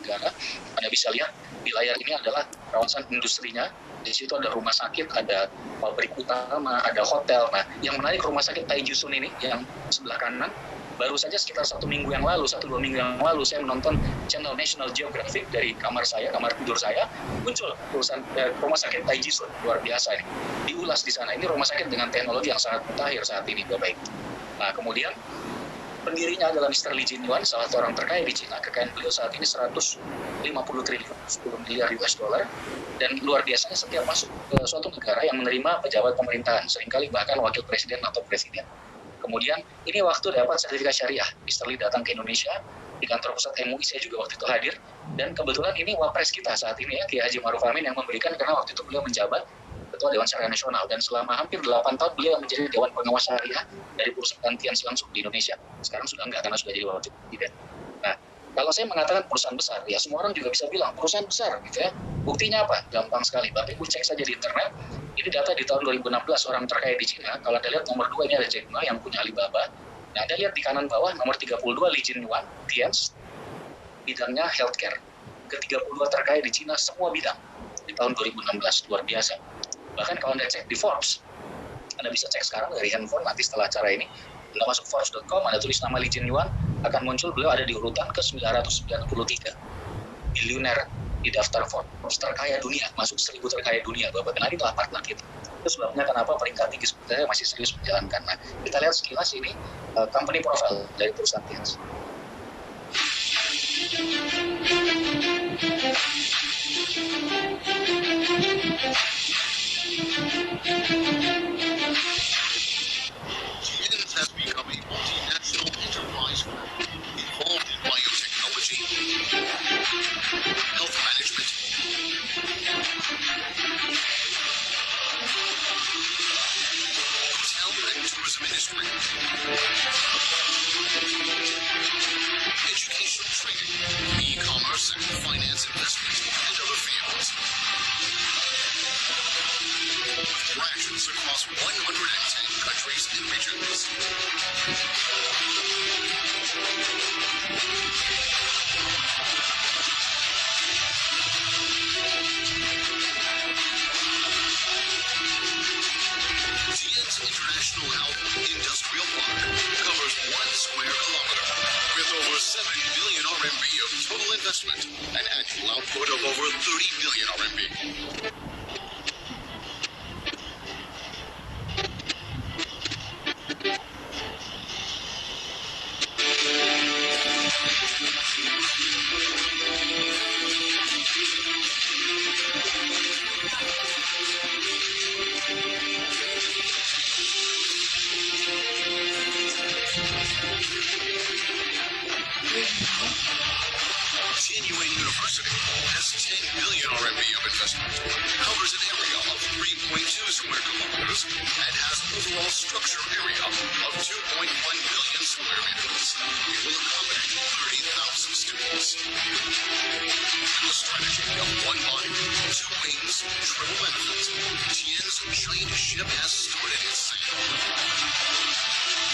negara. Anda bisa lihat di layar ini adalah kawasan industrinya. Di situ ada rumah sakit, ada pabrik utama, ada hotel. Nah, yang menarik rumah sakit Taijisun ini yang sebelah kanan, baru saja sekitar 1 minggu yang lalu, 1-2 minggu yang lalu, saya menonton channel National Geographic dari kamar tidur saya, muncul perusahaan rumah sakit Taijisun, luar biasa ini. Diulas di sana. Ini rumah sakit dengan teknologi yang sangat mutakhir saat ini, Bapak Ibu. Nah, kemudian pendirinya adalah Mr. Li Jinyuan, salah satu orang terkaya di Cina. Kekayaan beliau saat ini 150 triliun, 10 miliar US dollar. Dan luar biasanya setiap masuk ke suatu negara yang menerima pejabat pemerintahan, seringkali bahkan wakil presiden atau presiden. Kemudian ini waktu dapat sertifikat syariah. Mr. Li datang ke Indonesia, di kantor pusat MUI saya juga waktu itu hadir. Dan kebetulan ini wapres kita saat ini ya, Kiai Haji Ma'ruf Amin yang memberikan, karena waktu itu beliau menjabat Ketua Dewan Syariah Nasional, dan selama hampir 8 tahun beliau menjadi Dewan Pengawas Syariah dari perusahaan Tianzi langsung di Indonesia. Sekarang sudah enggak, karena sudah jadi wakil presiden. Nah, kalau saya mengatakan perusahaan besar, ya semua orang juga bisa bilang perusahaan besar gitu ya. Buktinya apa? Gampang sekali. Bapak Ibu cek saja di internet. Ini data di tahun 2016 orang terkaya di Cina. Kalau Anda lihat nomor 2 ini ada Jack Ma yang punya Alibaba. Nah, Anda lihat di kanan bawah nomor 32 Li Jinyuan, Tianzi, bidangnya healthcare. Ke-32 terkaya di Cina semua bidang di tahun 2016, luar biasa. Bahkan kalau Anda cek di Forbes, Anda bisa cek sekarang dari handphone nanti setelah acara ini. Anda masuk Forbes.com, Anda tulis nama Li Jinyuan, akan muncul beliau ada di urutan ke-993 miliuner di daftar Forbes terkaya dunia, masuk 1000 terkaya dunia, Bapak. Nah, ini adalah partner kita. Itu sebabnya kenapa peringkat tinggi sebenarnya masih serius menjalankan. Nah, kita lihat sekilas ini company profile dari perusahaan Tianzi. Tianzi has become a multinational enterprise involved in biotechnology, health management, hotel and tourism industry, educational training, e-commerce and finance investment, and other fields. Branches across 110 countries and regions. Tianzi International Health Industrial Park covers 1 square kilometer with over 7 billion RMB of total investment and annual output of over 30 billion RMB. Tianyuan University has 10 billion RMB of investment, covers an area of 3.2 square kilometers, and has overall structure area of 2.1 billion square meters. It will accommodate 30,000 students. The strategy of one body, two wings, triple benefits. Tian's giant ship has started its sail.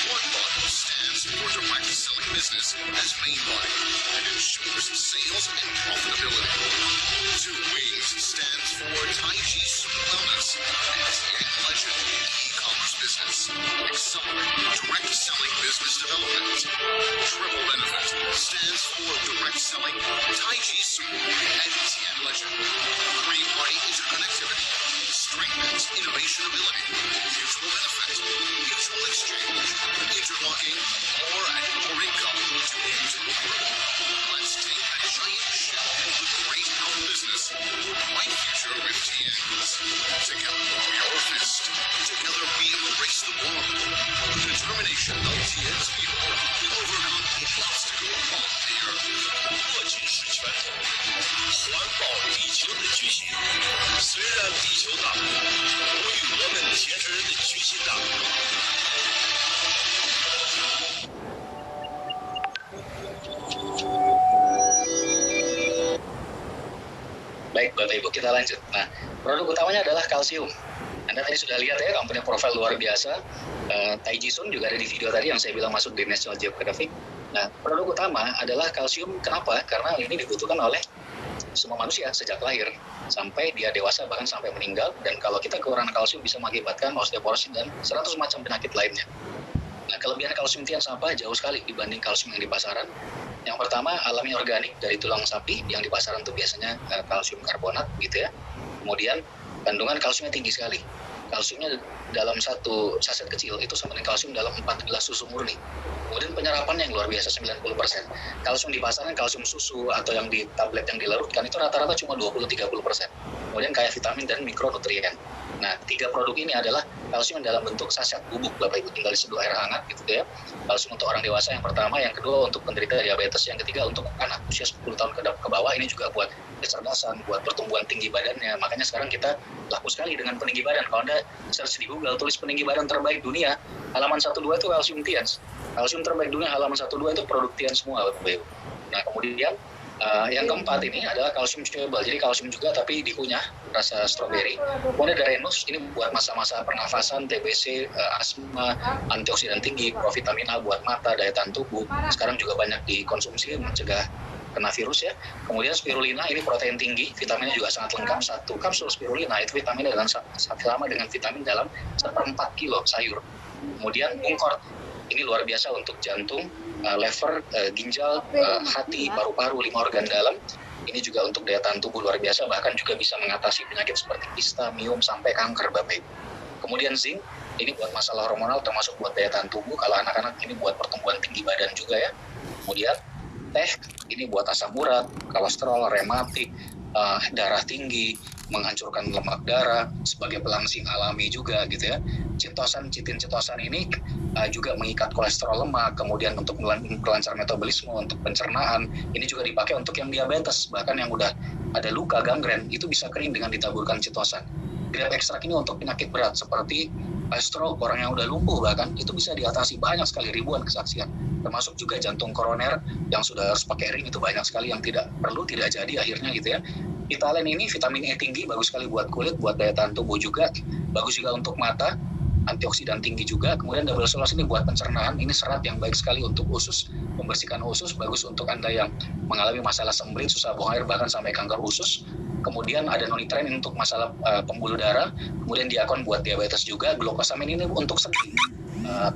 One body stands for direct selling business as main body and ensures sales and profitability. Two wings stands for Taiji Sun Wellness as a legend e-commerce business. Accelerate direct selling business development. Triple benefit stands for direct selling Taiji Sun and Tian Legend. Three-party interconnectivity strengthens innovation ability. Mutual benefit, mutual exchange, interlocking more and more income to mutual growth. Let's take the giant ship of the great health business to a bright future with TNs. Together we are fist. Together we embrace the world. The determination of TN's people will overcome any obstacle upon the earth. 握紧实权，环保地球的决心。虽然地球大，不与我们铁齿人的决心大。 Baik, Bapak Ibu, kita lanjut. Nah, produk utamanya adalah kalsium. Anda tadi sudah lihat ya, company profile luar biasa. Taiji Sun juga ada di video tadi yang saya bilang masuk di National Geographic. Nah, produk utama adalah kalsium. Kenapa? Karena ini dibutuhkan oleh semua manusia sejak lahir sampai dia dewasa, bahkan sampai meninggal. Dan kalau kita kekurangan kalsium bisa mengakibatkan osteoporosis dan 100 macam penyakit lainnya. Nah, kelebihan kalsium tians apa? Jauh sekali dibanding kalsium yang di pasaran. Yang pertama, alami organik dari tulang sapi. Yang di pasaran itu biasanya kalsium karbonat gitu ya. Kemudian kandungan kalsiumnya tinggi sekali. Kalsiumnya dalam satu saset kecil itu sama dengan kalsium dalam 4 gelas susu murni. Kemudian penyerapan yang luar biasa 90%. Kalsium di pasaran, kalsium susu atau yang di tablet yang dilarutkan itu rata-rata cuma 20-30%. Kemudian kayak vitamin dan mikronutrien. Nah, 3 produk ini adalah kalsium dalam bentuk saset bubuk, Bapak Ibu, tinggal diseduh air hangat gitu ya. Kalsium untuk orang dewasa yang pertama, yang kedua untuk penderita diabetes, yang ketiga untuk anak usia 10 tahun ke bawah. Ini juga buat kecerdasan, buat pertumbuhan tinggi badannya. Makanya sekarang kita laku sekali dengan peninggi badan. Kalau Anda search di Google, tulis peninggi badan terbaik dunia, halaman 1-2 itu kalsium tians. Kalsium terbaik dunia halaman 1-2 itu produk tians semua, Bapak Ibu. Nah, kemudian yang keempat ini adalah kalsium chewable. Jadi kalsium juga tapi dikunyah, rasa stroberi. Kemudian ada renus, ini buat masa-masa pernafasan, TBC, asma, antioksidan tinggi, provitamin A buat mata, daya tahan tubuh. Sekarang juga banyak dikonsumsi mencegah kena virus ya. Kemudian spirulina, ini protein tinggi, vitaminnya juga sangat lengkap. 1 kapsul spirulina itu vitaminnya sama dengan vitamin dalam 1/4 kilo sayur. Kemudian bungkort, ini luar biasa untuk jantung, lever, ginjal, hati, paru-paru, 5 organ dalam. Ini juga untuk daya tahan tubuh luar biasa, bahkan juga bisa mengatasi penyakit seperti kista, miom, sampai kanker, Bapak Ibu. Kemudian zinc, ini buat masalah hormonal termasuk buat daya tahan tubuh. Kalau anak-anak ini buat pertumbuhan tinggi badan juga ya. Kemudian teh, ini buat asam urat, kolesterol, rematik, darah tinggi, menghancurkan lemak darah, sebagai pelangsing alami juga gitu ya. Citosan, citin citosan ini juga mengikat kolesterol lemak, kemudian untuk melancar metabolisme, untuk pencernaan. Ini juga dipakai untuk yang diabetes, bahkan yang udah ada luka gangren, itu bisa kering dengan ditaburkan citosan. Grape ekstrak ini untuk penyakit berat seperti stroke, orang yang udah lumpuh bahkan, itu bisa diatasi. Banyak sekali, ribuan kesaksian. Termasuk juga jantung koroner yang sudah harus pakai ring, itu banyak sekali yang tidak perlu, tidak jadi akhirnya gitu ya. Italen ini vitamin E tinggi, bagus sekali buat kulit, buat daya tahan tubuh juga, bagus juga untuk mata, antioksidan tinggi juga. Kemudian double cellulose ini buat pencernaan, ini serat yang baik sekali untuk usus, membersihkan usus, bagus untuk Anda yang mengalami masalah semblit, susah buang air, bahkan sampai kanker usus. Kemudian ada nonitren untuk masalah pembuluh darah, kemudian diakon buat diabetes juga, glukosamin ini untuk sendi,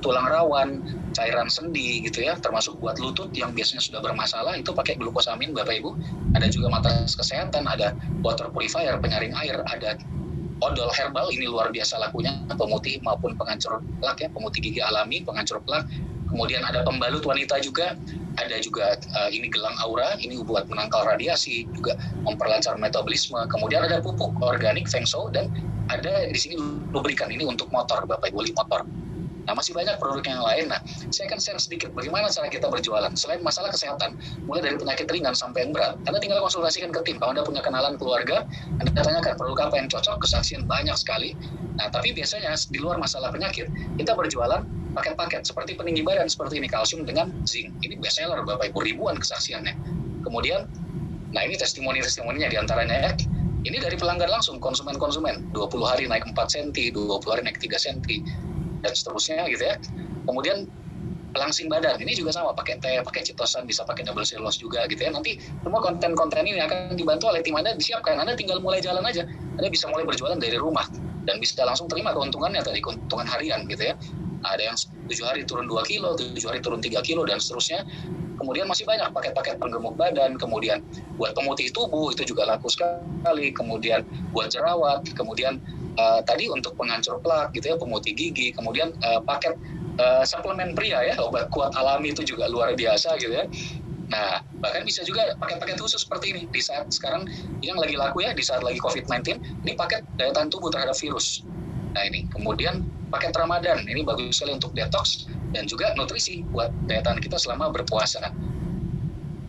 tulang rawan, cairan sendi gitu ya, termasuk buat lutut yang biasanya sudah bermasalah, itu pakai glukosamin Bapak Ibu. Ada juga mata kesehatan, ada water purifier, penyaring air, ada odol herbal, ini luar biasa lakunya, pemutih maupun penghancur plak ya, pemutih gigi alami, penghancur plak. Kemudian ada pembalut wanita juga, ada juga ini gelang aura, ini buat menangkal radiasi, juga memperlancar metabolisme. Kemudian ada pupuk organik Feng Shou, dan ada di sini lubrikan, ini untuk motor Bapak Ibu, motor. Nah, masih banyak produk yang lain. Nah, saya akan share sedikit bagaimana cara kita berjualan. Selain masalah kesehatan, mulai dari penyakit ringan sampai yang berat, Anda tinggal konsultasikan ke tim. Kalau Anda punya kenalan keluarga, Anda tanyakan produk apa yang cocok, kesaksian banyak sekali. Nah, tapi biasanya di luar masalah penyakit, kita berjualan paket-paket seperti peninggi badan seperti ini, kalsium dengan zinc. Ini best seller Bapak Ibu, ribuan kesaksiannya. Kemudian, nah ini testimoni-testimoninya diantaranya ya. Ini dari pelanggan langsung, konsumen-konsumen. 20 hari naik 4 cm, 20 hari naik 3 cm, dan seterusnya gitu ya. Kemudian pelangsing badan, ini juga sama, pakai teh, pakai citosan, bisa pakai double cellulose juga gitu ya. Nanti semua konten-konten ini akan dibantu oleh tim Anda, disiapkan. Anda tinggal mulai jalan aja. Anda bisa mulai berjualan dari rumah dan bisa langsung terima keuntungannya tadi, keuntungan harian gitu ya. Ada yang 7 hari turun 2 kilo, 7 hari turun 3 kilo, dan seterusnya. Kemudian masih banyak paket-paket penggemuk badan, kemudian buat pemutih tubuh, itu juga laku sekali. Kemudian buat jerawat, kemudian tadi untuk penghancur plak gitu ya, pemutih gigi, kemudian paket suplemen pria ya, obat kuat alami itu juga luar biasa gitu ya. Nah, bahkan bisa juga paket-paket khusus seperti ini. Di saat sekarang yang lagi laku ya, di saat lagi COVID-19, ini paket daya tahan tubuh terhadap virus. Nah ini, kemudian paket Ramadan, ini bagus sekali untuk detox dan juga nutrisi buat daya tahan kita selama berpuasa.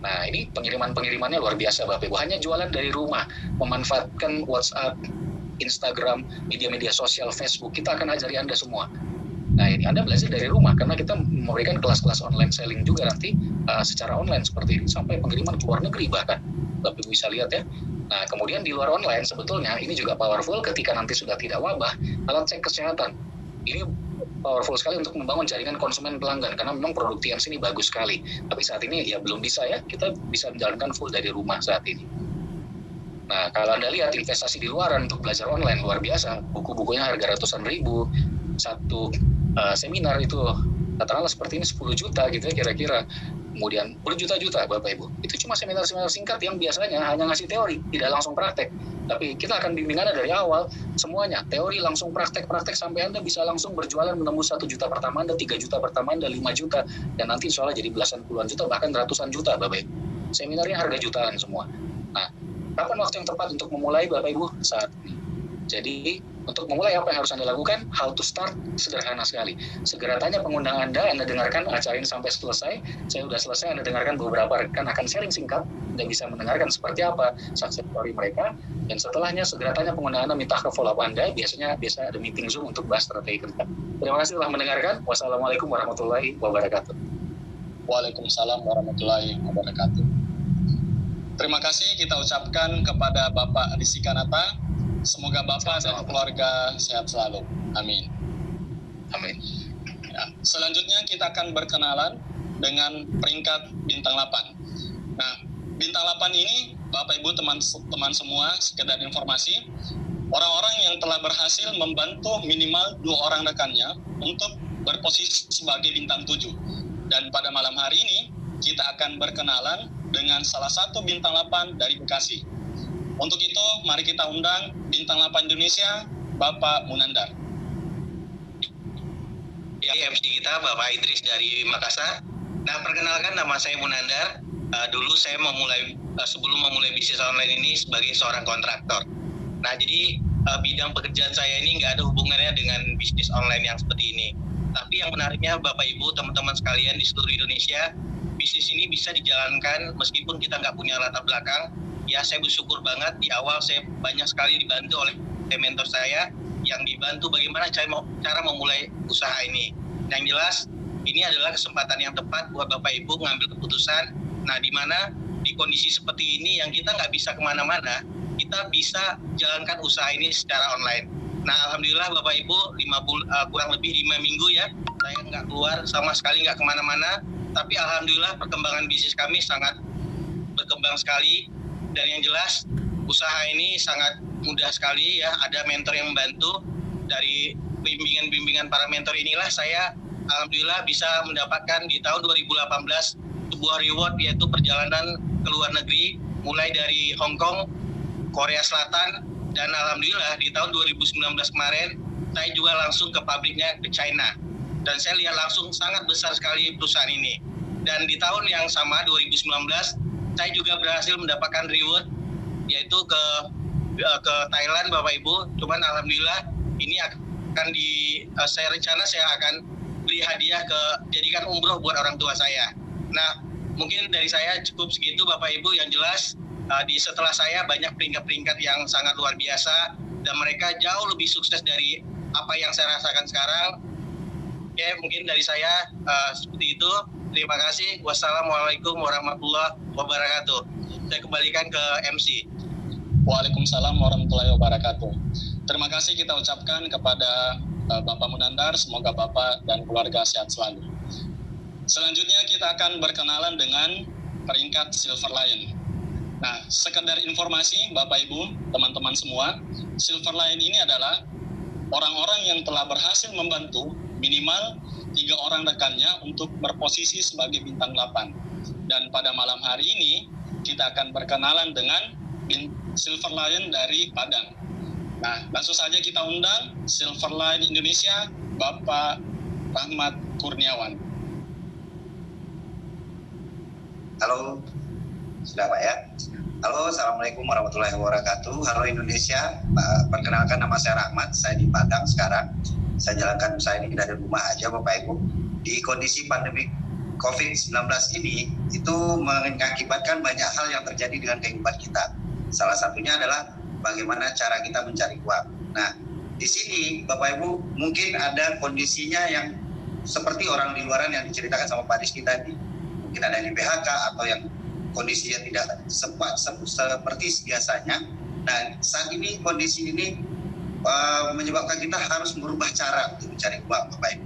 Nah ini pengiriman-pengirimannya luar biasa Bapak Ibu, hanya jualan dari rumah, memanfaatkan WhatsApp, Instagram, media-media sosial, Facebook, kita akan ajari Anda semua. Nah ini Anda belajar dari rumah, karena kita memberikan kelas-kelas online selling juga nanti secara online seperti ini, sampai pengiriman ke luar negeri bahkan, Bapak Ibu bisa lihat ya. Nah, kemudian di luar online sebetulnya ini juga powerful ketika nanti sudah tidak wabah, alat cek kesehatan. Ini powerful sekali untuk membangun jaringan konsumen pelanggan karena memang produk TMC ini bagus sekali. Tapi saat ini ya belum bisa ya, kita bisa menjalankan full dari rumah saat ini. Nah, kalau Anda lihat investasi di luaran untuk belajar online luar biasa, buku-bukunya harga ratusan ribu, satu seminar itu katakanlah seperti ini 10 juta gitu ya kira-kira. Kemudian berjuta-juta Bapak Ibu. Itu cuma seminar-seminar singkat yang biasanya hanya ngasih teori, tidak langsung praktek. Tapi kita akan bimbingannya dari awal, semuanya. Teori langsung praktek sampai Anda bisa langsung berjualan menembus 1 juta pertama Anda, 3 juta pertama Anda, 5 juta. Dan nanti insya Allah jadi belasan puluhan juta, bahkan ratusan juta Bapak Ibu. Seminarnya harga jutaan semua. Nah, kapan waktu yang tepat untuk memulai Bapak Ibu? Saat ini. Jadi untuk memulai apa yang harus Anda lakukan? How to start sederhana sekali. Segera tanya pengundang Anda dengarkan acara ini sampai selesai. Saya sudah selesai, Anda dengarkan beberapa rekan akan sharing singkat. Anda bisa mendengarkan seperti apa success story mereka. Dan setelahnya segera tanya pengundang Anda, minta ke follow up Anda. Biasa ada meeting Zoom untuk bahas strategi kerja. Terima kasih telah mendengarkan. Wassalamualaikum warahmatullahi wabarakatuh. Waalaikumsalam warahmatullahi wabarakatuh. Terima kasih kita ucapkan kepada Bapak Rizky Kanata. Semoga Bapak dan keluarga sehat selalu. Amin. Amin. Ya, selanjutnya kita akan berkenalan dengan peringkat bintang 8. Nah, bintang 8 ini Bapak Ibu teman-teman semua, sekedar informasi, orang-orang yang telah berhasil membantu minimal 2 orang rekannya untuk berposisi sebagai bintang 7. Dan pada malam hari ini kita akan berkenalan dengan salah satu bintang 8 dari Bekasi. Untuk itu, mari kita undang bintang 8 Indonesia, Bapak Munandar. Ya, MC kita Bapak Idris dari Makassar. Nah, perkenalkan nama saya Munandar. Dulu saya sebelum memulai bisnis online ini sebagai seorang kontraktor. Nah, jadi bidang pekerjaan saya ini nggak ada hubungannya dengan bisnis online yang seperti ini. Tapi yang menariknya Bapak Ibu, teman-teman sekalian di seluruh Indonesia, bisnis ini bisa dijalankan meskipun kita nggak punya latar belakang. Ya, saya bersyukur banget di awal saya banyak sekali dibantu oleh mentor saya yang dibantu bagaimana cara memulai usaha ini. Yang jelas ini adalah kesempatan yang tepat buat Bapak Ibu mengambil keputusan. Nah, di mana di kondisi seperti ini yang kita nggak bisa kemana-mana, kita bisa jalankan usaha ini secara online. Nah, alhamdulillah Bapak Ibu kurang lebih 5 minggu ya, saya nggak keluar sama sekali, nggak kemana-mana. Tapi alhamdulillah perkembangan bisnis kami sangat berkembang sekali. Dan yang jelas usaha ini sangat mudah sekali ya, ada mentor yang membantu. Dari bimbingan para mentor inilah saya alhamdulillah bisa mendapatkan di tahun 2018 sebuah reward, yaitu perjalanan ke luar negeri mulai dari Hong Kong, Korea Selatan, dan alhamdulillah di tahun 2019 kemarin saya juga langsung ke pabriknya ke China, dan saya lihat langsung sangat besar sekali perusahaan ini. Dan di tahun yang sama 2019 saya juga berhasil mendapatkan reward, yaitu ke Thailand Bapak Ibu. Cuman alhamdulillah ini akan saya rencana saya akan beli hadiah jadikan umroh buat orang tua saya. Nah, mungkin dari saya cukup segitu Bapak Ibu. Yang jelas setelah saya banyak peringkat-peringkat yang sangat luar biasa, dan mereka jauh lebih sukses dari apa yang saya rasakan sekarang. Oke, mungkin dari saya seperti itu. Terima kasih. Wassalamualaikum warahmatullahi wabarakatuh. Saya kembalikan ke MC. Waalaikumsalam warahmatullahi wabarakatuh. Terima kasih kita ucapkan kepada Bapak Munandar. Semoga Bapak dan keluarga sehat selalu. Selanjutnya kita akan berkenalan dengan peringkat Silver Lion. Nah, sekedar informasi Bapak Ibu, teman-teman semua, Silver Lion ini adalah orang-orang yang telah berhasil membantu minimal 3 orang rekannya untuk berposisi sebagai bintang 8. Dan pada malam hari ini kita akan berkenalan dengan Silver Lion dari Padang. Nah, langsung saja kita undang Silver Lion Indonesia, Bapak Rahmat Kurniawan. Halo, sudah Pak ya? Halo, Assalamualaikum warahmatullahi wabarakatuh. Halo Indonesia, perkenalkan nama saya Rahmat, saya di Padang sekarang. Saya jalankan usaha ini dari rumah aja Bapak Ibu. Di kondisi pandemi COVID-19 ini, itu mengakibatkan banyak hal yang terjadi dengan kehidupan kita. Salah satunya adalah bagaimana cara kita mencari uang. Nah, di sini Bapak Ibu mungkin ada kondisinya yang seperti orang di luaran yang diceritakan sama Pak Rizky tadi. Mungkin ada yang di PHK atau yang kondisinya tidak sempat seperti biasanya. Nah, saat ini kondisi ini menyebabkan kita harus merubah cara untuk mencari uang Bapak Ibu.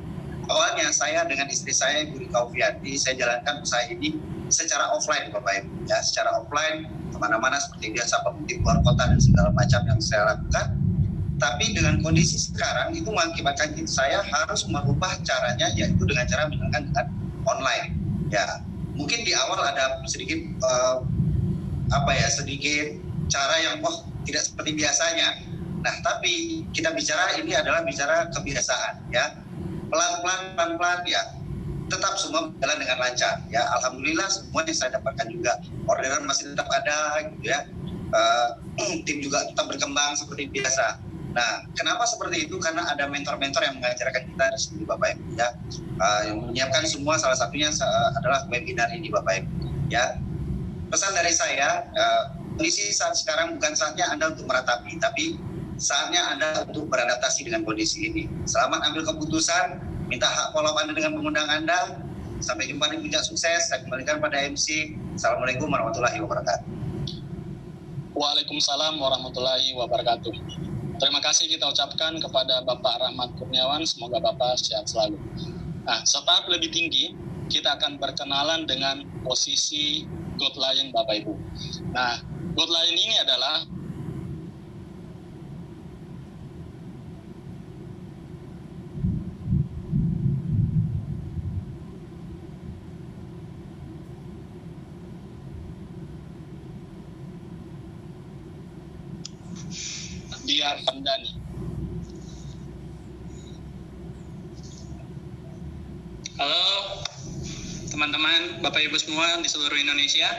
awalnya saya dengan istri saya, Ibu Rika Ovianti, saya jalankan usaha ini secara offline, Bapak Ibu. Ya, secara offline, kemana-mana seperti biasa, pemudik luar kota dan segala macam yang saya lakukan. Tapi dengan kondisi sekarang itu mengakibatkan saya harus merubah caranya, yaitu dengan cara menjalankan dengan online. Ya, mungkin di awal ada sedikit sedikit cara yang tidak seperti biasanya. Nah, tapi kita bicara ini adalah bicara kebiasaan, ya. Pelan-pelan ya, tetap semua berjalan dengan lancar, ya. Alhamdulillah semua yang saya dapatkan juga orderan masih tetap ada, gitu ya. Tim juga tetap berkembang seperti biasa. Nah, kenapa seperti itu? Karena ada mentor-mentor yang mengajarkan kita di sini, Bapak Ibu, ya. Yang menyiapkan semua, salah satunya adalah webinar ini, Bapak Ibu, ya. Pesan dari saya, kondisi saat sekarang bukan saatnya Anda untuk meratapi, tapi saatnya Anda untuk beradaptasi dengan kondisi ini. Selamat ambil keputusan, minta hak follow Anda dengan mengundang Anda. Sampai jumpa di puncak sukses. Saya kembalikan pada MC. Assalamualaikum warahmatullahi wabarakatuh. Waalaikumsalam warahmatullahi wabarakatuh. Terima kasih kita ucapkan kepada Bapak Rahmat Kurniawan, semoga Bapak sehat selalu. Nah, setahap lebih tinggi, kita akan berkenalan dengan posisi Good Lion Bapak Ibu. Nah, Good Lion ini adalah Diar Ramdhani. Halo teman-teman, Bapak Ibu semua di seluruh Indonesia.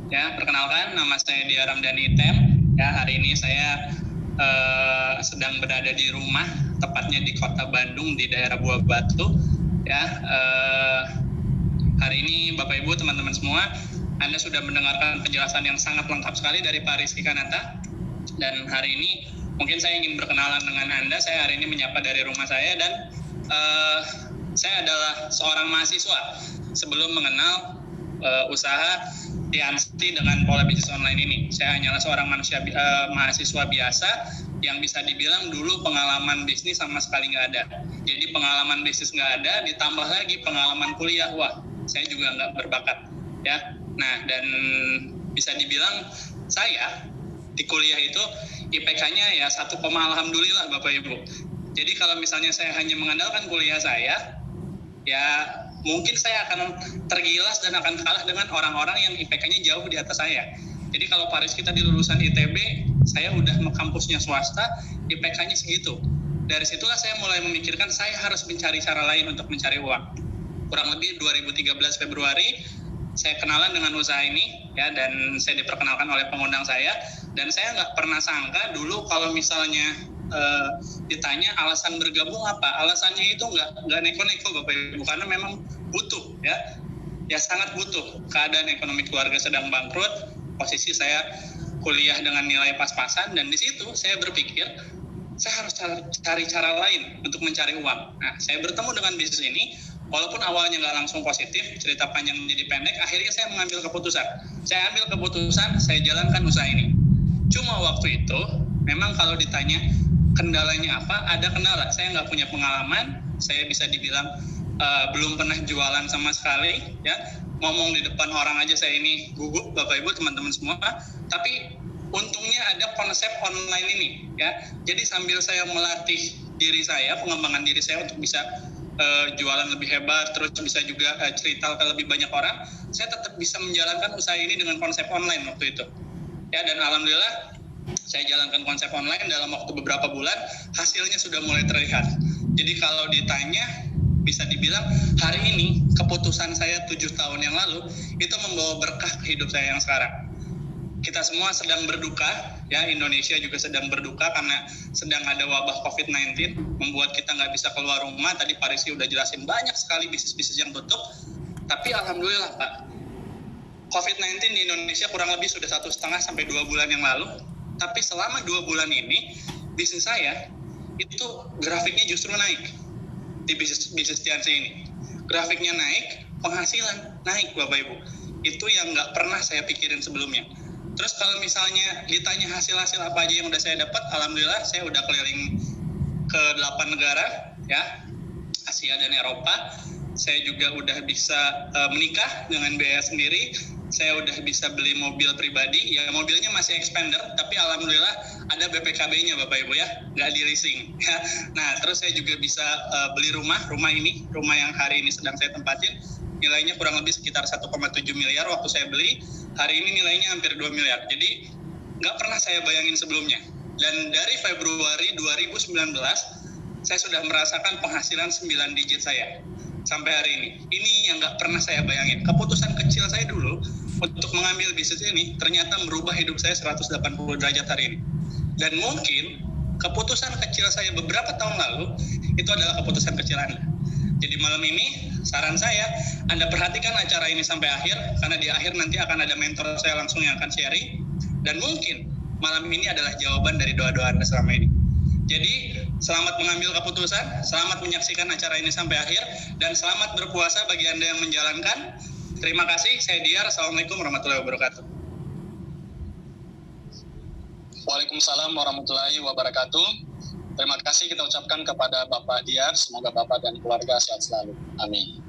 Ya, perkenalkan nama saya Diar Ramdhani Tem. Ya, hari ini saya sedang berada di rumah, tepatnya di Kota Bandung di daerah Buah Batu. Ya, hari ini Bapak Ibu teman-teman semua, Anda sudah mendengarkan penjelasan yang sangat lengkap sekali dari Pak Rizky Kanata. Dan hari ini mungkin saya ingin berkenalan dengan Anda. Saya hari ini menyapa dari rumah saya dan saya adalah seorang mahasiswa sebelum mengenal usaha Tiansti dengan pola bisnis online ini. Saya hanyalah seorang mahasiswa biasa yang bisa dibilang dulu pengalaman bisnis sama sekali nggak ada. Jadi pengalaman bisnis nggak ada, ditambah lagi pengalaman kuliah, wah saya juga nggak berbakat. Ya, nah dan bisa dibilang saya di kuliah itu IPK-nya ya 1, alhamdulillah Bapak Ibu. Jadi kalau misalnya saya hanya mengandalkan kuliah saya, ya mungkin saya akan tergilas dan akan kalah dengan orang-orang yang IPK-nya jauh di atas saya. Jadi kalau Pak Rizky tadi lulusan ITB, saya udah kampusnya swasta, IPK-nya segitu. Dari situlah saya mulai memikirkan saya harus mencari cara lain untuk mencari uang. Kurang lebih 2013 Februari, saya kenalan dengan usaha ini, ya, dan saya diperkenalkan oleh pengundang saya. Dan saya nggak pernah sangka dulu kalau misalnya ditanya alasan bergabung apa, alasannya itu nggak neko-neko Bapak Ibu, karena memang butuh, ya sangat butuh. Keadaan ekonomi keluarga sedang bangkrut, posisi saya kuliah dengan nilai pas-pasan, dan di situ saya berpikir saya harus cari cara lain untuk mencari uang. Nah, saya bertemu dengan bisnis ini. Walaupun awalnya nggak langsung positif, cerita panjang menjadi pendek, akhirnya saya mengambil keputusan. Saya ambil keputusan, saya jalankan usaha ini. Cuma waktu itu, memang kalau ditanya kendalanya apa, ada kendala. Saya nggak punya pengalaman, saya bisa dibilang belum pernah jualan sama sekali. Ya, ngomong di depan orang aja saya ini gugup, Bapak Ibu, teman-teman semua. Tapi untungnya ada konsep online ini. Ya, jadi sambil saya melatih diri saya, pengembangan diri saya untuk bisa jualan lebih hebat, terus bisa juga cerita ke lebih banyak orang, saya tetap bisa menjalankan usaha ini dengan konsep online waktu itu. Ya, dan alhamdulillah saya jalankan konsep online dalam waktu beberapa bulan, hasilnya sudah mulai terlihat. Jadi kalau ditanya, bisa dibilang hari ini keputusan saya 7 tahun yang lalu itu membawa berkah ke hidup saya yang sekarang. Kita semua sedang berduka, ya, Indonesia juga sedang berduka karena sedang ada wabah COVID-19, membuat kita nggak bisa keluar rumah. Tadi Pak Rizky udah jelasin banyak sekali bisnis-bisnis yang tutup, tapi alhamdulillah Pak, COVID-19 di Indonesia kurang lebih sudah 1,5 sampai 2 bulan yang lalu, tapi selama 2 bulan ini, bisnis saya itu grafiknya justru naik di bisnis Tiansti ini. Grafiknya naik, penghasilan naik Bapak Ibu. Itu yang nggak pernah saya pikirin sebelumnya. Terus kalau misalnya ditanya hasil-hasil apa aja yang udah saya dapat, alhamdulillah saya udah keliling ke 8 negara, ya. Asia dan Eropa. Saya juga udah bisa menikah dengan biaya sendiri. Saya udah bisa beli mobil pribadi, ya mobilnya masih Expander, tapi alhamdulillah ada BPKB-nya Bapak Ibu ya, nggak di leasing. Nah, terus saya juga bisa beli rumah yang hari ini sedang saya tempatin, nilainya kurang lebih sekitar 1,7 miliar waktu saya beli, hari ini nilainya hampir 2 miliar. Jadi nggak pernah saya bayangin sebelumnya. Dan dari Februari 2019, saya sudah merasakan penghasilan 9 digit saya sampai hari ini. Ini yang nggak pernah saya bayangin. Keputusan kecil saya dulu untuk mengambil bisnis ini ternyata merubah hidup saya 180 derajat hari ini. Dan mungkin keputusan kecil saya beberapa tahun lalu itu adalah keputusan kecil Anda. Jadi malam ini saran saya, Anda perhatikan acara ini sampai akhir, karena di akhir nanti akan ada mentor saya langsung yang akan sharing. Dan mungkin malam ini adalah jawaban dari doa-doa Anda selama ini. Jadi selamat mengambil keputusan, selamat menyaksikan acara ini sampai akhir, dan selamat berpuasa bagi Anda yang menjalankan. Terima kasih, saya Diar. Assalamualaikum warahmatullahi wabarakatuh. Waalaikumsalam warahmatullahi wabarakatuh. Terima kasih kita ucapkan kepada Bapak Diar, semoga Bapak dan keluarga sehat selalu. Amin.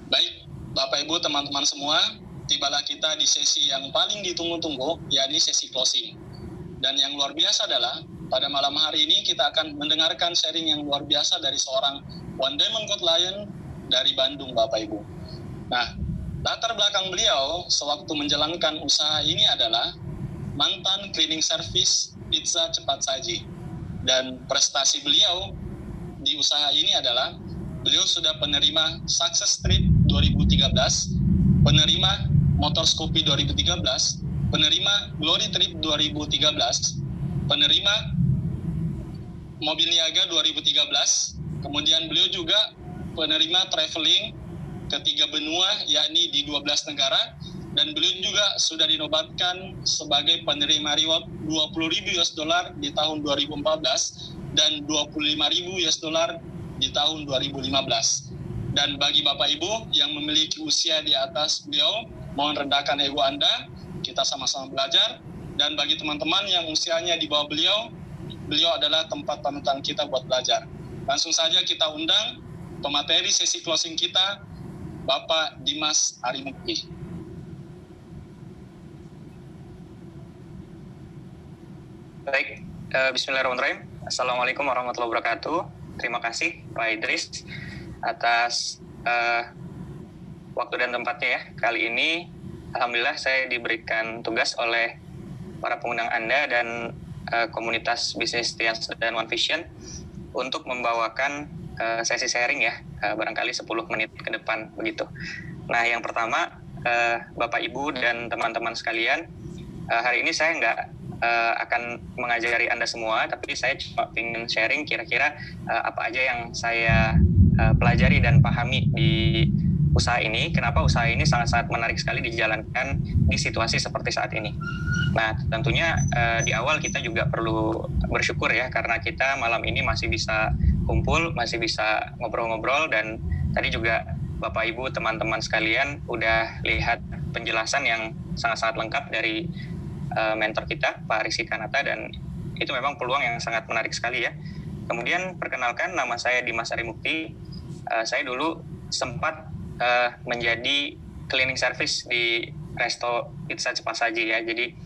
Baik, Bapak Ibu, teman-teman semua, tibalah kita di sesi yang paling ditunggu-tunggu, yakni sesi closing. Dan yang luar biasa adalah, pada malam hari ini kita akan mendengarkan sharing yang luar biasa dari seorang One Diamond Gold Lion dari Bandung, Bapak Ibu. Nah, latar belakang beliau sewaktu menjalankan usaha ini adalah mantan cleaning service pizza cepat saji. Dan prestasi beliau di usaha ini adalah beliau sudah penerima Success Trip 2013, penerima Motorscopy 2013, penerima Glory Trip 2013, penerima Mobil Niaga 2013, kemudian beliau juga penerima traveling ke 3 benua, yakni di 12 negara, dan beliau juga sudah dinobatkan sebagai penerima reward $20,000 di tahun 2014 dan $25,000 di tahun 2015. Dan bagi Bapak Ibu yang memiliki usia di atas beliau, mohon rendahkan ego Anda, kita sama-sama belajar. Dan bagi teman-teman yang usianya di bawah beliau, beliau adalah tempat panutan kita buat belajar. Langsung saja kita undang pemateri sesi closing kita, Bapak Dimas Arimukti. Baik, bismillahirrahmanirrahim. Assalamualaikum warahmatullahi wabarakatuh. Terima kasih Pak Idris atas waktu dan tempatnya ya. Kali ini alhamdulillah saya diberikan tugas oleh para pengundang Anda dan komunitas bisnis Tians dan One Vision untuk membawakan sesi sharing ya, barangkali 10 menit ke depan begitu. Nah, yang pertama, Bapak Ibu dan teman-teman sekalian, hari ini saya nggak akan mengajari Anda semua, tapi saya cuma ingin sharing kira-kira apa aja yang saya pelajari dan pahami di usaha ini, kenapa usaha ini sangat-sangat menarik sekali dijalankan di situasi seperti saat ini. Nah, tentunya di awal kita juga perlu bersyukur ya, karena kita malam ini masih bisa kumpul, masih bisa ngobrol-ngobrol, dan tadi juga Bapak Ibu, teman-teman sekalian udah lihat penjelasan yang sangat-sangat lengkap dari mentor kita, Pak Rizky Kanata, dan itu memang peluang yang sangat menarik sekali ya. Kemudian perkenalkan, nama saya Dimas Arimukti. Saya dulu sempat menjadi cleaning service di resto pizza cepat saji ya. Jadi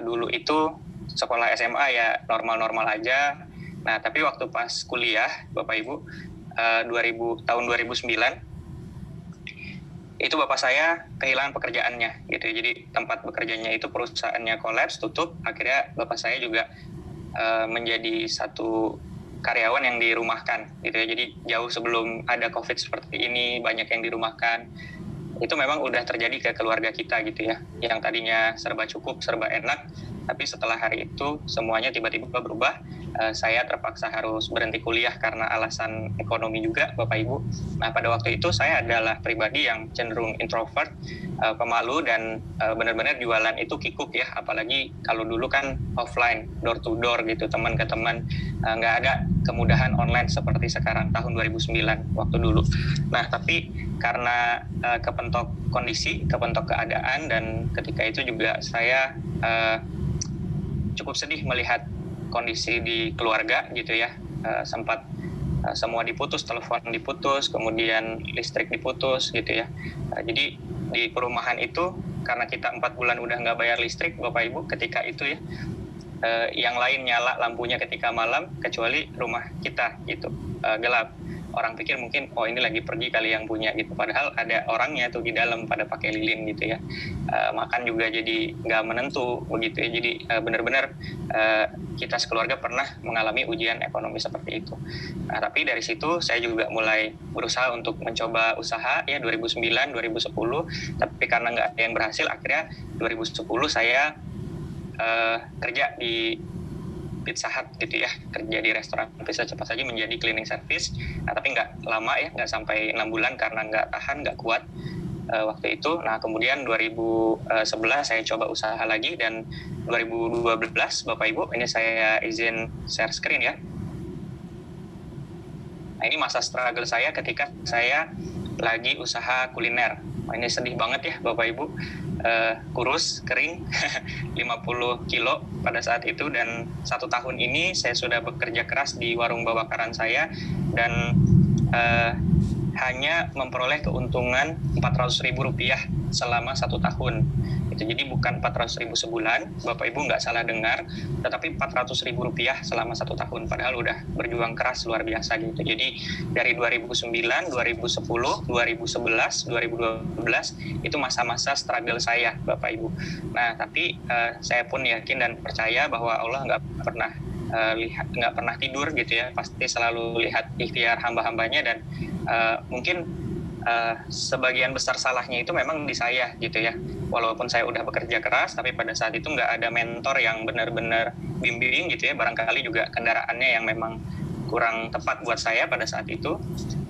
dulu itu sekolah SMA ya normal-normal aja. Nah, tapi waktu pas kuliah, Bapak Ibu, tahun 2009, itu bapak saya kehilangan pekerjaannya gitu. Jadi tempat bekerjanya itu perusahaannya kolaps, tutup. Akhirnya bapak saya juga menjadi satu karyawan yang dirumahkan gitu ya. Jadi jauh sebelum ada COVID seperti ini, banyak yang dirumahkan. Itu memang udah terjadi ke keluarga kita gitu ya, yang tadinya serba cukup, serba enak, tapi setelah hari itu semuanya tiba-tiba berubah. Saya terpaksa harus berhenti kuliah karena alasan ekonomi juga, Bapak Ibu. Nah, pada waktu itu saya adalah pribadi yang cenderung introvert, pemalu, dan benar-benar jualan itu kikuk ya, apalagi kalau dulu kan offline, door to door gitu, teman ke teman, nggak ada kemudahan online seperti sekarang tahun 2009 waktu dulu. Nah, tapi karena kepentok kondisi, kepentok keadaan, dan ketika itu juga saya cukup sedih melihat kondisi di keluarga gitu ya, sempat semua diputus, telepon diputus, kemudian listrik diputus gitu ya. Jadi di perumahan itu karena kita 4 bulan udah nggak bayar listrik Bapak Ibu ketika itu ya, yang lain nyala lampunya ketika malam kecuali rumah kita gitu, gelap. Orang pikir mungkin ini lagi pergi kali yang punya gitu, padahal ada orangnya tuh di dalam pada pakai lilin gitu ya. Makan juga jadi nggak menentu begitu ya. Jadi benar-benar kita sekeluarga pernah mengalami ujian ekonomi seperti itu. Nah, tapi dari situ saya juga mulai berusaha untuk mencoba usaha ya 2009, 2010, tapi karena nggak ada yang berhasil, akhirnya 2010 saya kerja di Pizza Hut gitu ya, kerja di restoran pizza cepat saji menjadi cleaning service. Nah, tapi nggak lama ya, nggak sampai 6 bulan karena nggak tahan, nggak kuat waktu itu. Nah, kemudian 2011 saya coba usaha lagi, dan 2012 Bapak Ibu, ini saya izin share screen ya. Nah, ini masa struggle saya ketika saya lagi usaha kuliner. Ini sedih banget ya Bapak Ibu, kurus, kering, 50 kilo pada saat itu, dan 1 tahun ini saya sudah bekerja keras di warung babakaran saya, dan hanya memperoleh keuntungan Rp400.000 selama 1 tahun. Jadi bukan 400.000 sebulan, Bapak Ibu nggak salah dengar, tetapi Rp400.000 selama 1 tahun. Padahal udah berjuang keras luar biasa gitu. Jadi dari 2009, 2010, 2011, 2012 itu masa-masa struggle saya, Bapak Ibu. Nah, tapi saya pun yakin dan percaya bahwa Allah nggak pernah tidur gitu ya. Pasti selalu lihat ikhtiar hamba-hambanya, dan mungkin sebagian besar salahnya itu memang di saya gitu ya. Walaupun saya udah bekerja keras, tapi pada saat itu nggak ada mentor yang benar-benar bimbing gitu ya. Barangkali juga kendaraannya yang memang kurang tepat buat saya pada saat itu.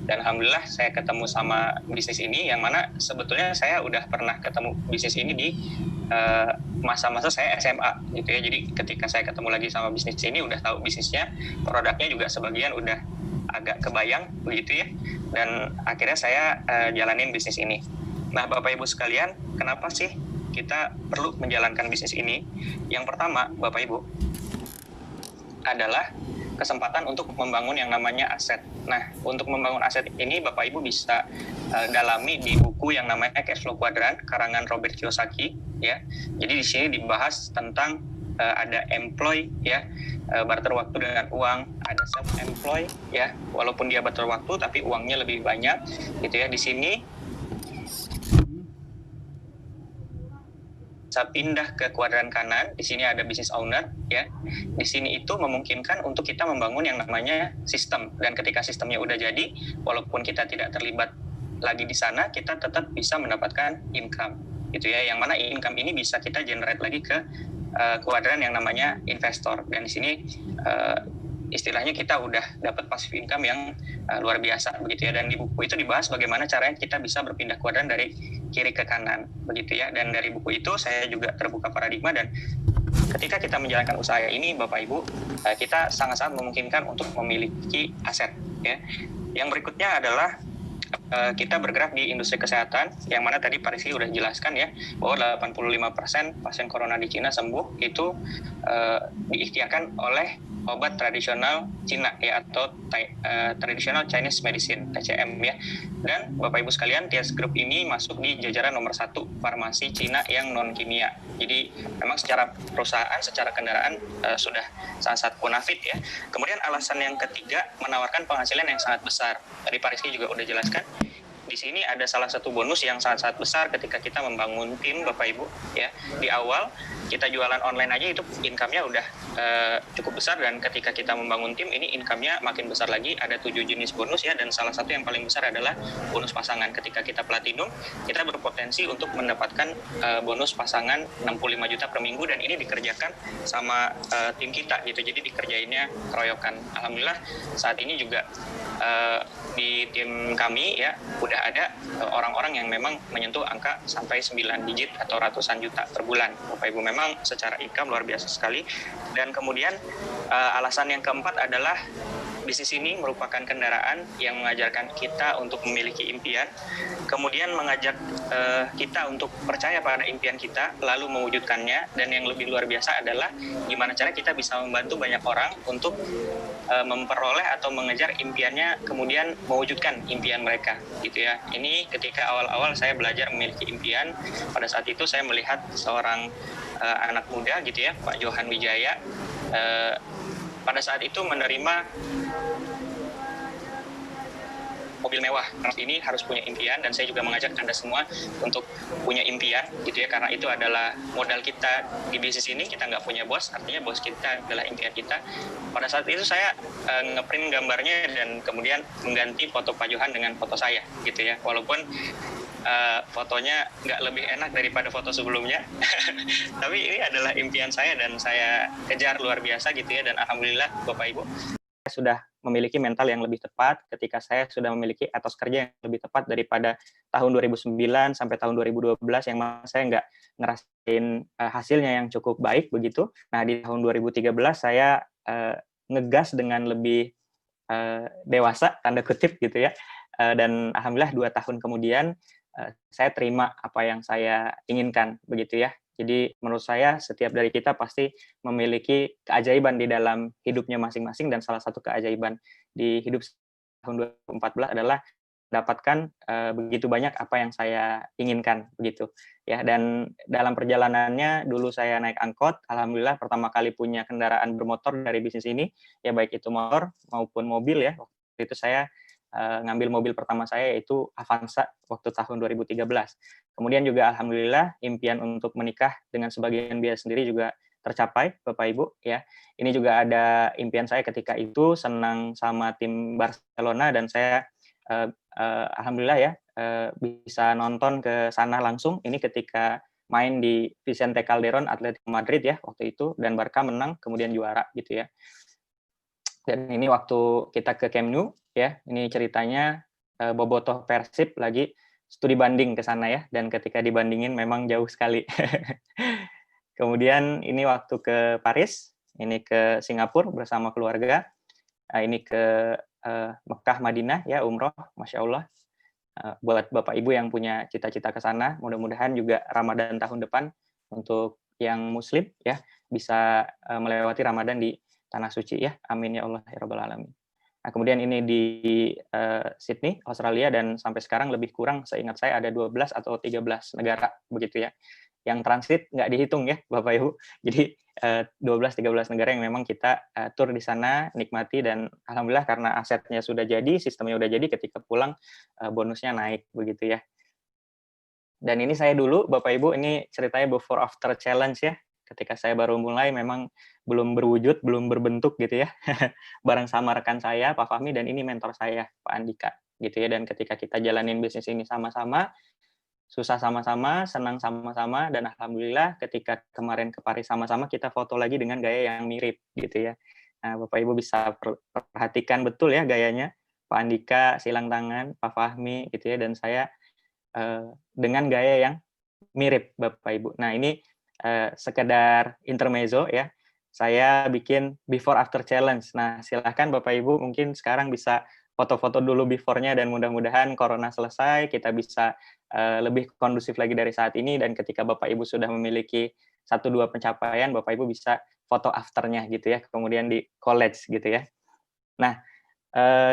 Dan alhamdulillah saya ketemu sama bisnis ini, yang mana sebetulnya saya udah pernah ketemu bisnis ini di masa-masa saya SMA gitu ya. Jadi ketika saya ketemu lagi sama bisnis ini, udah tahu bisnisnya, produknya juga sebagian udah agak kebayang begitu ya. Dan akhirnya saya jalanin bisnis ini. Nah, Bapak Ibu sekalian, kenapa sih kita perlu menjalankan bisnis ini? Yang pertama, Bapak Ibu, adalah kesempatan untuk membangun yang namanya aset. Nah, untuk membangun aset ini Bapak Ibu bisa dalami di buku yang namanya Cash Flow Quadrant karangan Robert Kiyosaki ya. Jadi di sini dibahas tentang ada employ ya, barter waktu dengan uang, ada self employ ya, walaupun dia barter waktu tapi uangnya lebih banyak gitu ya. Di sini saya pindah ke kuadran kanan, di sini ada business owner ya. Di sini itu memungkinkan untuk kita membangun yang namanya sistem, dan ketika sistemnya udah jadi, walaupun kita tidak terlibat lagi di sana, kita tetap bisa mendapatkan income gitu ya. Yang mana income ini bisa kita generate lagi ke kuadran yang namanya investor, dan di sini istilahnya kita udah dapat passive income yang luar biasa begitu ya. Dan di buku itu dibahas bagaimana caranya kita bisa berpindah kuadran dari kiri ke kanan begitu ya. Dan dari buku itu saya juga terbuka paradigma, dan ketika kita menjalankan usaha ini Bapak Ibu, kita sangat-sangat memungkinkan untuk memiliki aset ya. Yang berikutnya adalah kita bergerak di industri kesehatan, yang mana tadi Pak Rizky udah jelaskan ya, bahwa 85% pasien corona di Cina sembuh itu diikhtiarkan oleh obat tradisional Cina ya, atau traditional Chinese medicine TCM ya. Dan Bapak Ibu sekalian, TIAS Group ini masuk di jajaran nomor 1 farmasi Cina yang non kimia. Jadi memang secara perusahaan, secara kendaraan sudah sangat-sangat bonafit ya. Kemudian alasan yang ketiga, menawarkan penghasilan yang sangat besar. Tadi Pak Rizky juga udah jelaskan. Di sini ada salah satu bonus yang sangat-sangat besar ketika kita membangun tim Bapak Ibu ya. Di awal kita jualan online aja itu income-nya udah cukup besar, dan ketika kita membangun tim ini income-nya makin besar lagi. Ada 7 jenis bonus ya, dan salah satu yang paling besar adalah bonus pasangan. Ketika kita platinum, kita berpotensi untuk mendapatkan bonus pasangan 65 juta per minggu, dan ini dikerjakan sama tim kita gitu. Jadi dikerjainnya keroyokan. Alhamdulillah saat ini juga di tim kami ya udah ada orang-orang yang memang menyentuh angka sampai 9 digit atau ratusan juta per bulan. Bapak Ibu, memang secara income luar biasa sekali. Dan kemudian alasan yang keempat adalah bisnis ini merupakan kendaraan yang mengajarkan kita untuk memiliki impian, kemudian mengajak kita untuk percaya pada impian kita, lalu mewujudkannya, dan yang lebih luar biasa adalah gimana cara kita bisa membantu banyak orang untuk memperoleh atau mengejar impiannya, kemudian mewujudkan impian mereka, gitu ya. Ini ketika awal-awal saya belajar memiliki impian, pada saat itu saya melihat seorang anak muda, gitu ya, Pak Johan Wijaya, pada saat itu menerima mobil mewah. Ini harus punya impian, dan saya juga mengajak Anda semua untuk punya impian, gitu ya, karena itu adalah modal kita di bisnis ini. Kita nggak punya bos, artinya bos kita adalah impian kita. Pada saat itu saya ngeprint gambarnya dan kemudian mengganti foto Pak Johan dengan foto saya, gitu ya, walaupun fotonya nggak lebih enak daripada foto sebelumnya. Tapi ini adalah impian saya dan saya kejar luar biasa, gitu ya, dan alhamdulillah Bapak Ibu, saya sudah memiliki mental yang lebih tepat ketika saya sudah memiliki etos kerja yang lebih tepat daripada tahun 2009 sampai tahun 2012 yang saya nggak ngerasain hasilnya yang cukup baik begitu. Nah, di tahun 2013 saya ngegas dengan lebih dewasa, tanda kutip, gitu ya. Dan alhamdulillah 2 tahun kemudian saya terima apa yang saya inginkan, begitu ya. Jadi menurut saya setiap dari kita pasti memiliki keajaiban di dalam hidupnya masing-masing, dan salah satu keajaiban di hidup tahun 2014 adalah mendapatkan begitu banyak apa yang saya inginkan, begitu ya. Dan dalam perjalanannya dulu saya naik angkot, alhamdulillah pertama kali punya kendaraan bermotor dari bisnis ini, ya baik itu motor maupun mobil ya. Waktu itu saya ngambil mobil pertama saya yaitu Avanza waktu tahun 2013. Kemudian juga alhamdulillah impian untuk menikah dengan sebagian biaya sendiri juga tercapai, Bapak Ibu ya. Ini juga ada impian saya ketika itu, senang sama tim Barcelona, dan saya alhamdulillah ya bisa nonton ke sana langsung. Ini ketika main di Vicente Calderón Atletico Madrid ya waktu itu, dan Barca menang kemudian juara, gitu ya. Dan ini waktu kita ke Camp Nou ya, ini ceritanya Bobotoh Persib lagi studi banding ke sana ya, dan ketika dibandingin memang jauh sekali. Kemudian ini waktu ke Paris, ini ke Singapura bersama keluarga, ini ke Mekah Madinah ya, umroh, Masya Allah. Buat Bapak Ibu yang punya cita-cita ke sana, mudah-mudahan juga Ramadan tahun depan untuk yang Muslim ya bisa melewati Ramadan di Tanah Suci ya, amin ya Allah ya Rabbal Alamin. Nah, kemudian ini di Sydney, Australia, dan sampai sekarang lebih kurang seingat saya ada 12 atau 13 negara begitu ya. Yang transit nggak dihitung ya Bapak Ibu. Jadi 12-13 negara yang memang kita tur di sana, nikmati, dan alhamdulillah karena asetnya sudah jadi, sistemnya udah jadi, ketika pulang bonusnya naik begitu ya. Dan ini saya dulu Bapak Ibu, ini ceritanya before after challenge ya. Ketika saya baru mulai memang belum berwujud, belum berbentuk gitu ya. Bareng sama rekan saya, Pak Fahmi, dan ini mentor saya, Pak Andika, gitu ya. Dan ketika kita jalanin bisnis ini sama-sama, susah sama-sama, senang sama-sama, dan alhamdulillah ketika kemarin ke Paris sama-sama, kita foto lagi dengan gaya yang mirip, gitu ya. Nah, Bapak Ibu bisa perhatikan betul ya gayanya, Pak Andika silang tangan, Pak Fahmi, gitu ya, dan saya dengan gaya yang mirip, Bapak Ibu. Nah, ini sekedar intermezzo ya, saya bikin before after challenge. Nah, silahkan Bapak Ibu mungkin sekarang bisa foto-foto dulu before-nya, dan mudah-mudahan corona selesai, kita bisa lebih kondusif lagi dari saat ini, dan ketika Bapak Ibu sudah memiliki 1-2 pencapaian, Bapak Ibu bisa foto after-nya gitu ya, kemudian di college gitu ya. Nah,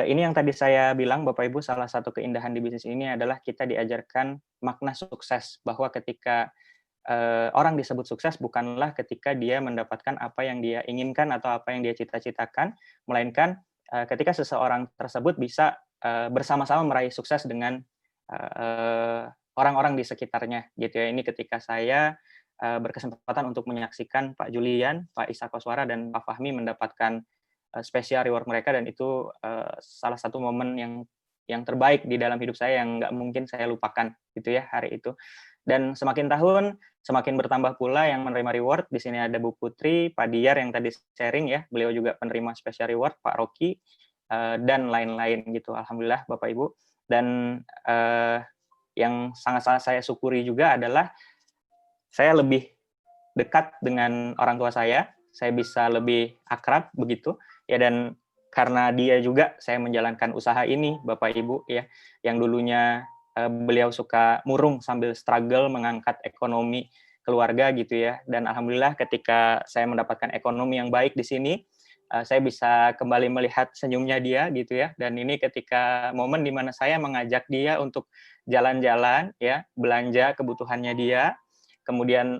ini yang tadi saya bilang Bapak Ibu, salah satu keindahan di bisnis ini adalah kita diajarkan makna sukses, bahwa ketika orang disebut sukses bukanlah ketika dia mendapatkan apa yang dia inginkan atau apa yang dia cita-citakan, melainkan ketika seseorang tersebut bisa bersama-sama meraih sukses dengan orang-orang di sekitarnya, gitu ya. Ini ketika saya berkesempatan untuk menyaksikan Pak Julian, Pak Isa Koswara, dan Pak Fahmi mendapatkan special reward mereka, dan itu salah satu momen yang terbaik di dalam hidup saya yang nggak mungkin saya lupakan, gitu ya, hari itu. Dan semakin tahun, semakin bertambah pula yang menerima reward. Di sini ada Bu Putri, Pak Diar yang tadi sharing ya, beliau juga penerima special reward, Pak Rocky, dan lain-lain gitu. Alhamdulillah Bapak Ibu. Dan yang sangat-sangat saya syukuri juga adalah saya lebih dekat dengan orang tua saya bisa lebih akrab begitu ya, dan karena dia juga saya menjalankan usaha ini, Bapak Ibu ya, yang dulunya beliau suka murung sambil struggle mengangkat ekonomi keluarga gitu ya. Dan alhamdulillah ketika saya mendapatkan ekonomi yang baik di sini, saya bisa kembali melihat senyumnya dia gitu ya. Dan ini ketika momen di mana saya mengajak dia untuk jalan-jalan ya, belanja kebutuhannya dia, kemudian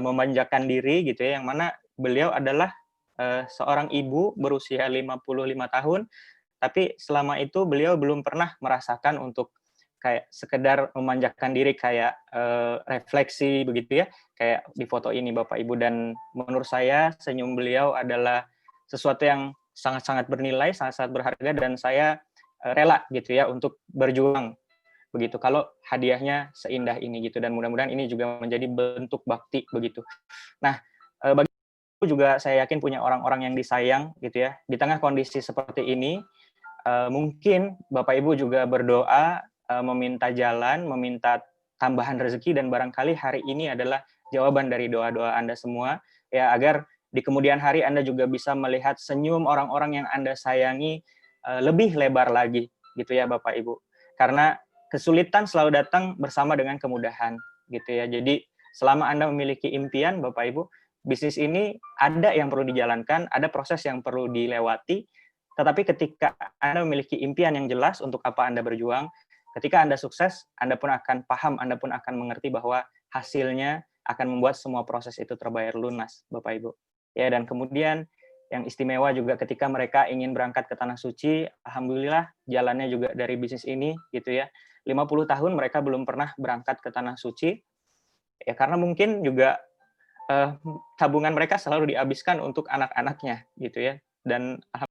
memanjakan diri gitu ya, yang mana beliau adalah seorang ibu berusia 55 tahun, tapi selama itu beliau belum pernah merasakan untuk kayak sekedar memanjakan diri, kayak refleksi begitu ya, kayak di foto ini Bapak Ibu. Dan menurut saya senyum beliau adalah sesuatu yang sangat-sangat bernilai, sangat-sangat berharga, dan saya rela gitu ya untuk berjuang begitu kalau hadiahnya seindah ini gitu. Dan mudah-mudahan ini juga menjadi bentuk bakti begitu. Nah, bagi juga saya yakin punya orang-orang yang disayang gitu ya. Di tengah kondisi seperti ini, mungkin Bapak Ibu juga berdoa, meminta jalan, meminta tambahan rezeki, dan barangkali hari ini adalah jawaban dari doa-doa Anda semua ya, agar di kemudian hari Anda juga bisa melihat senyum orang-orang yang Anda sayangi lebih lebar lagi gitu ya Bapak Ibu. Karena kesulitan selalu datang bersama dengan kemudahan gitu ya. Jadi selama Anda memiliki impian Bapak Ibu, bisnis ini ada yang perlu dijalankan, ada proses yang perlu dilewati, tetapi ketika Anda memiliki impian yang jelas untuk apa Anda berjuang, ketika Anda sukses, Anda pun akan paham, Anda pun akan mengerti bahwa hasilnya akan membuat semua proses itu terbayar lunas, Bapak Ibu. Ya, dan kemudian yang istimewa juga ketika mereka ingin berangkat ke Tanah Suci, alhamdulillah jalannya juga dari bisnis ini gitu ya. 50 tahun mereka belum pernah berangkat ke Tanah Suci, ya karena mungkin juga tabungan mereka selalu dihabiskan untuk anak-anaknya gitu ya. Dan